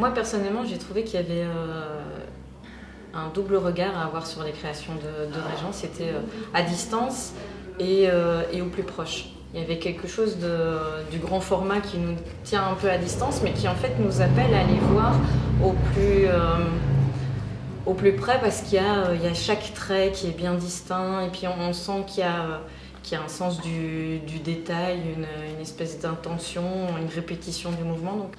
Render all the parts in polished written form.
Moi personnellement, j'ai trouvé qu'il y avait un double regard à avoir sur les créations de Régent. C'était à distance et au plus proche. Il y avait quelque chose du grand format qui nous tient un peu à distance, mais qui en fait nous appelle à aller voir au plus près, parce qu'il y a chaque trait qui est bien distinct, et puis on sent qu'il y a un sens du détail, une espèce d'intention, une répétition du mouvement. Donc.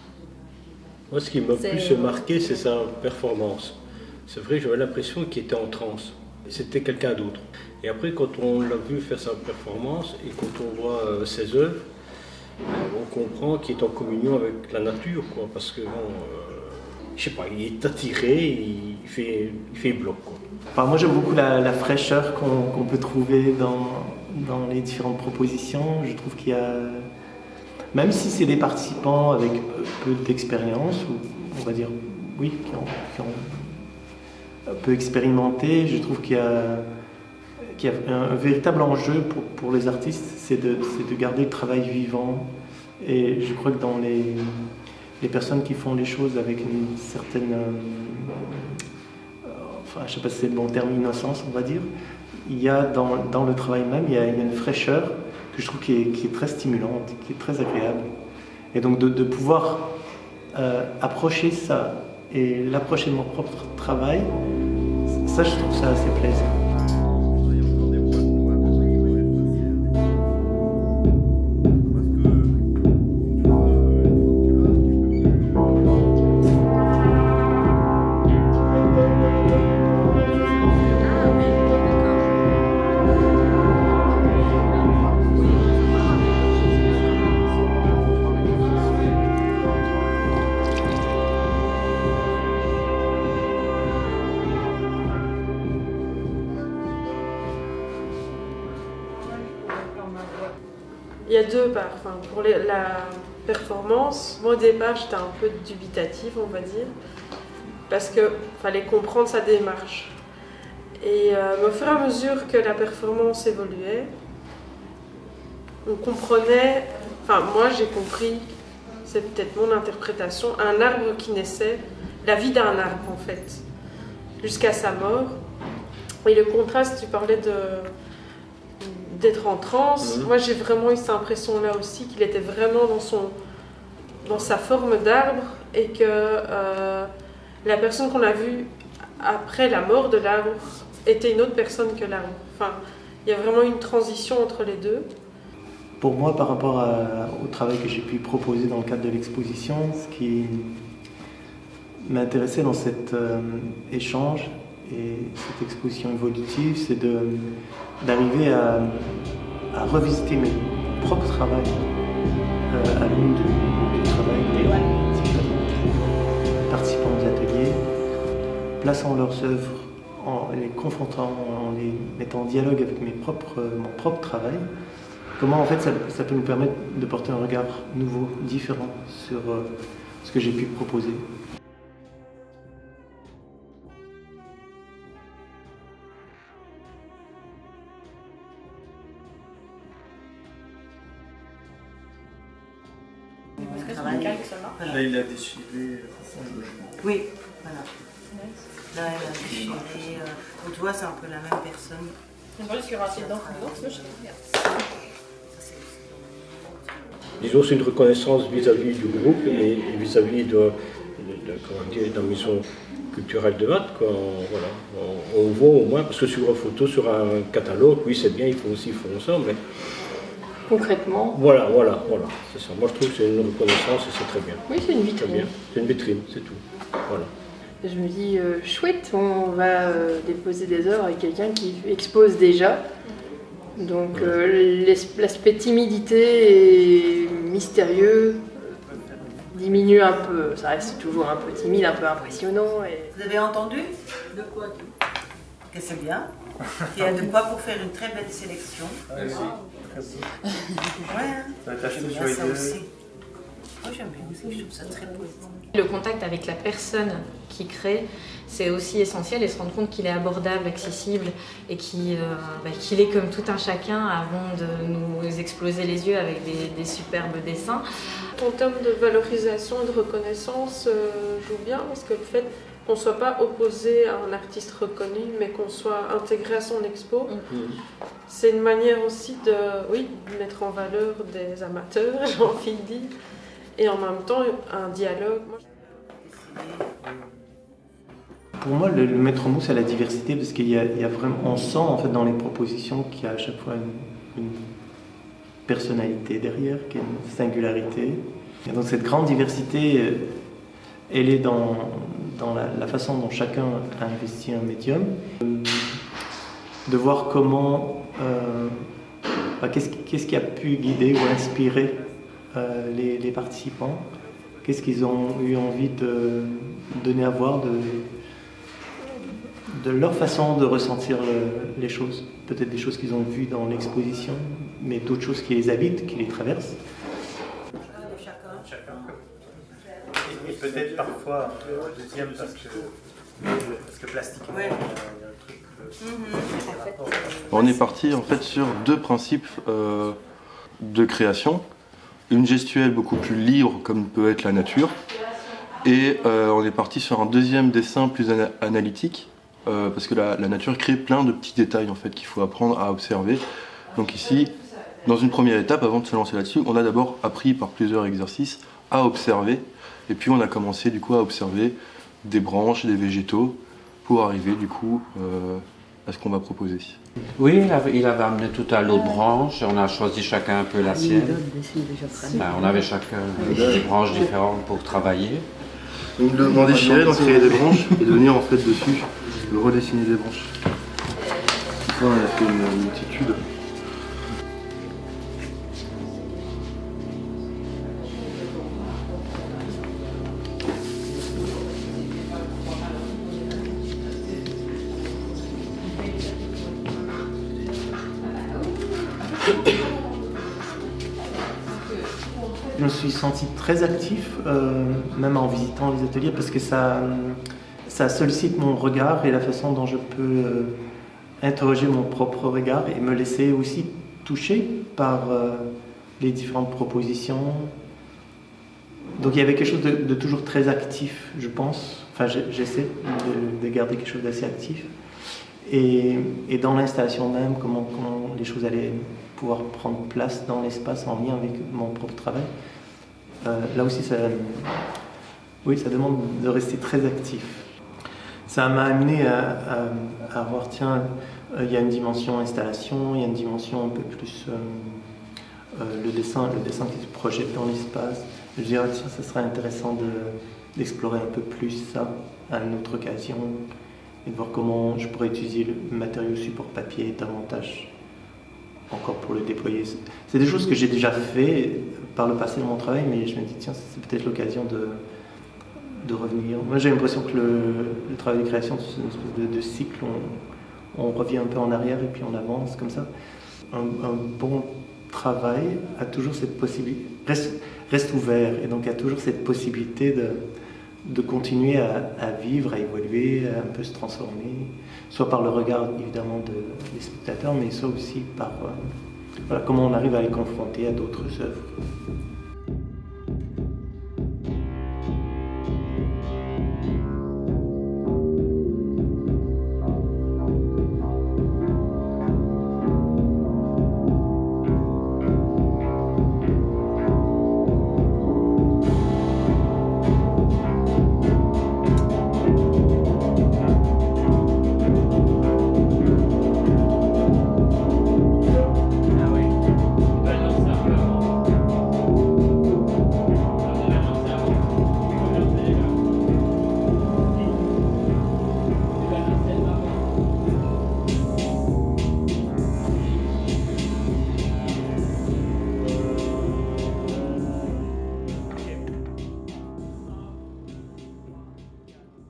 Moi, ce qui m'a plus marqué, c'est sa performance. C'est vrai, j'avais l'impression qu'il était en transe. C'était quelqu'un d'autre. Et après, quand on l'a vu faire sa performance et quand on voit ses œuvres, on comprend qu'il est en communion avec la nature, quoi. Parce que, je sais pas, il est attiré, il fait bloc, quoi. Enfin, moi, j'aime beaucoup la fraîcheur qu'on peut trouver dans les différentes propositions. Je trouve qu'il y a, même si c'est des participants avec peu d'expérience, ou on va dire, oui, qui ont un peu expérimenté, je trouve qu'il y a un véritable enjeu pour les artistes, c'est de garder le travail vivant. Et je crois que dans les personnes qui font les choses avec une certaine, enfin, je ne sais pas si c'est le bon terme, innocence, on va dire, il y a dans le travail même, il y a une fraîcheur que je trouve qui est très stimulante, qui est très agréable. Et donc de pouvoir approcher ça et l'approcher de mon propre travail, ça, je trouve ça assez plaisant. Il y a deux parts. Enfin, pour la performance, moi au départ j'étais un peu dubitative, on va dire, parce qu'il fallait comprendre sa démarche. Et au fur et à mesure que la performance évoluait, on comprenait, enfin moi j'ai compris, c'est peut-être mon interprétation, un arbre qui naissait, la vie d'un arbre en fait, jusqu'à sa mort. Et le contraste, tu parlais d'être en transe. Moi j'ai vraiment eu cette impression là aussi qu'il était vraiment dans sa forme d'arbre, et que la personne qu'on a vue après la mort de l'arbre était une autre personne que l'arbre. Enfin, il y a vraiment une transition entre les deux. Pour moi, par rapport au travail que j'ai pu proposer dans le cadre de l'exposition, ce qui m'intéressait dans cet échange et cette exposition évolutive, c'est d'arriver à revisiter mes propres travaux à l'aune du travail des différents participants des ateliers, plaçant leurs œuvres, en les confrontant, en les mettant en dialogue avec mon propre travail. Comment en fait ça peut nous permettre de porter un regard nouveau, différent sur ce que j'ai pu proposer. Là, il a déchiré. Oui, voilà. Là, elle a déchiré. Donc, tu vois, c'est un peu la même personne. Disons, c'est une reconnaissance vis-à-vis du groupe et vis-à-vis de la maison culturelle de Watt, quoi. Voilà. On voit au moins, parce que sur une photo, sur un catalogue, oui, c'est bien, il faut ça, mais... Concrètement. Voilà, c'est ça. Moi, je trouve que c'est une reconnaissance et c'est très bien. Oui, c'est une vitrine. Très bien. C'est une vitrine, c'est tout. Voilà. Je me dis, chouette, on va déposer des œuvres avec quelqu'un qui expose déjà. Donc l'aspect timidité et mystérieux diminue un peu. Ça reste toujours un peu timide, un peu impressionnant. Et... Vous avez entendu? De quoi? Que c'est bien. Il y a de quoi pour faire une très belle sélection. Ouais, Ouais, hein. ça va être assez J'aime bien ça joyeux. aussi. Moi, j'aime bien aussi, je trouve ça très poétique. Le contact avec la personne qui crée, c'est aussi essentiel et se rendre compte qu'il est abordable, accessible et qu'il est comme tout un chacun avant de nous exploser les yeux avec des superbes dessins. En termes de valorisation et de reconnaissance, joue bien parce que le fait qu'on ne soit pas opposé à un artiste reconnu mais qu'on soit intégré à son expo, c'est une manière aussi de mettre en valeur des amateurs, j'ai envie de dire, et en même temps un dialogue. Pour moi, le maître mot, c'est la diversité, parce qu'il y a vraiment, on sent en fait dans les propositions qu'il y a à chaque fois une personnalité derrière, qu'il y a une singularité. Et donc cette grande diversité, elle est dans la façon dont chacun a investi un médium. De voir comment, qu'est-ce qui a pu guider ou inspirer les participants, qu'est-ce qu'ils ont eu envie de donner à voir de leur façon de ressentir les choses. Peut-être des choses qu'ils ont vues dans l'exposition, mais d'autres choses qui les habitent, qui les traversent. Chacun. Et peut-être parfois un deuxième parce que plastiquement, Ouais. il y a un truc... On est parti en fait sur deux principes de création. Une gestuelle beaucoup plus libre comme peut être la nature. Et on est parti sur un deuxième dessin plus analytique. Parce que la nature crée plein de petits détails en fait, qu'il faut apprendre à observer. Donc ici, dans une première étape, avant de se lancer là-dessus, on a d'abord appris par plusieurs exercices à observer. Et puis on a commencé du coup à observer des branches, des végétaux, pour arriver du coup à ce qu'on va proposer. Oui, il avait amené tout à l'autre branche, on a choisi chacun un peu la sienne. On avait chacun des branches différentes pour travailler. Donc d'en déchirer, d'en créer des branches et de venir en fait dessus, de redessiner des branches. Ça, on a fait une multitude. Je me suis senti très actif, même en visitant les ateliers, parce que ça sollicite mon regard et la façon dont je peux interroger mon propre regard et me laisser aussi toucher par les différentes propositions. Donc il y avait quelque chose de toujours très actif, je pense. Enfin, j'essaie de garder quelque chose d'assez actif. Et dans l'installation même, comment les choses allaient pouvoir prendre place dans l'espace en lien avec mon propre travail. Là aussi, ça demande de rester très actif. Ça m'a amené à voir, tiens, il y a une dimension installation, il y a une dimension un peu plus le dessin qui se projette dans l'espace. Je dirais, tiens, ça serait intéressant d'explorer un peu plus ça à une autre occasion et de voir comment je pourrais utiliser le matériau support papier davantage encore pour le déployer. C'est des choses que j'ai déjà fait par le passé dans mon travail, mais je me dis, tiens, c'est peut-être l'occasion de revenir. Moi, j'ai l'impression que le travail de création, c'est une espèce de cycle. On revient un peu en arrière et puis on avance comme ça. Un bon travail a toujours cette possibilité, reste ouvert, et donc a toujours cette possibilité de continuer à vivre, à évoluer, à un peu se transformer, soit par le regard évidemment des spectateurs, mais soit aussi par comment on arrive à les confronter à d'autres œuvres.